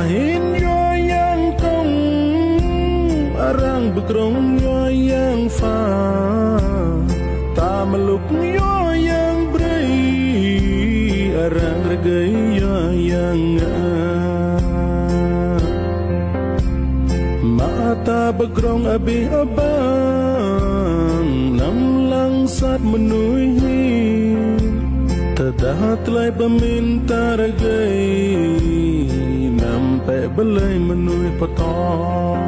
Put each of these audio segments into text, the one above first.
hiến yo yang công arang bekrong yo yang pha ta meluk yo yang beri arang regai yo yang mata bekrong abi abang nam lang sat menui terdahat lai peminta regai nampai belai menui potong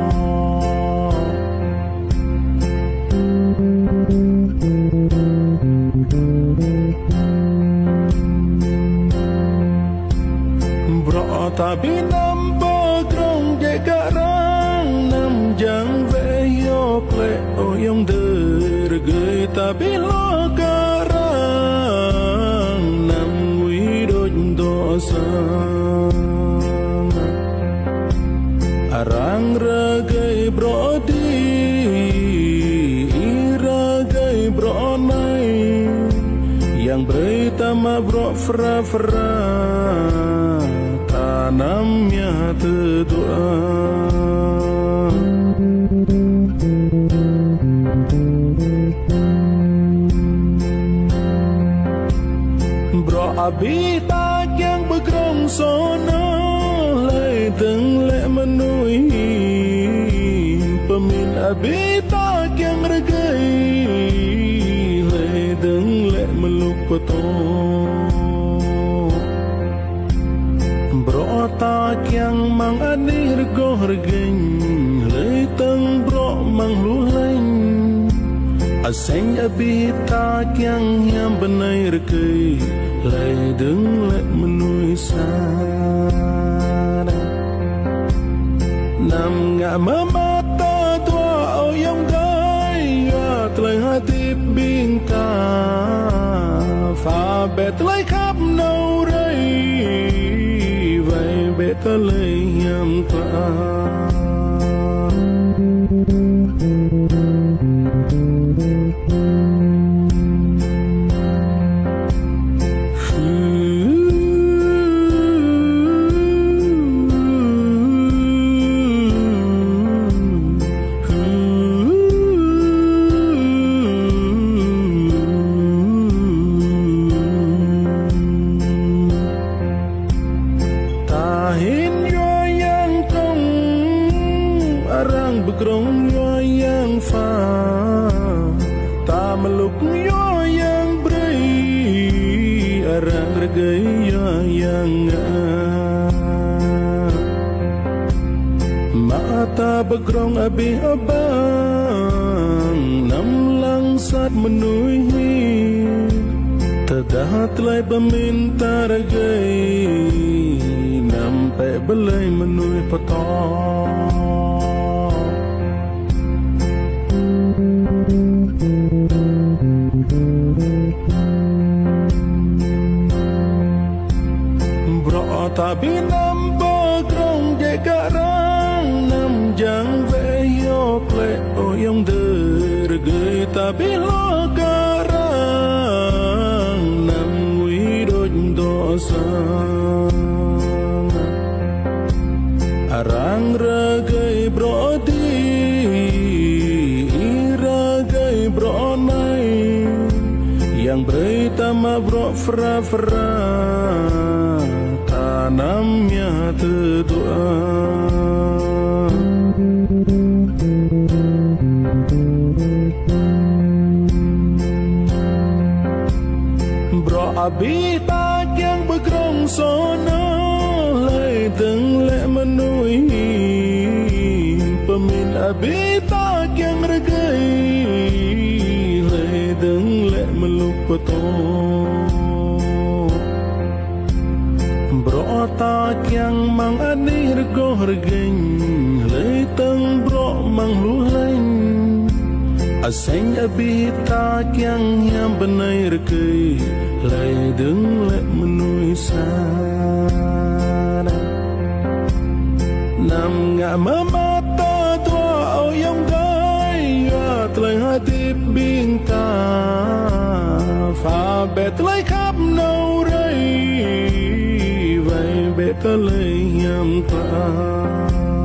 bro tapi nampak krong jekarang nam jang ve yo ple oyong dergai tapi lo karang nam widoj dosa arang ragai brodi ragai bronai yang berita ma bro fra fra tanamnya terdoa bro abi tak yang bekrong sono lai teng le menui pemin abi tak yang regai lai teng le meluk potong bro tak yang mang anir go regeng lai teng bro mang lulain aseng abi tak yang benai regai lai deng le menui sana nam ngã mata tua oyong gai ya tlai hati bingka pha bet lai khắp nâu rai vai bet lai yam ta bekrong yo yang pha ta meluk yo yang beri arang regai yo yang mata bekrong abi abang nam lang sat menui terdahat lai peminta regai nampai belai menui potong tapi nampak krong jekarang nam jang ve yo ple oyong dergai tapi lo karang nam widoj dosa arang ragai brodi ragai bronai yang berita ma bro fra fra tanamnya terdoa bro abi tak yang bekrong sono lai teng le menui pemin abi tak yang regai lai teng le meluk potong bro tak yang mang anir go regeng lai teng bro mang lulain aseng abi tak yang benai regai lai deng le menui sana nam ngã mata tua oyong gai ya tlai hati bingka pha bet lai khắp nâu rai vai bet ta lấy nhầm ta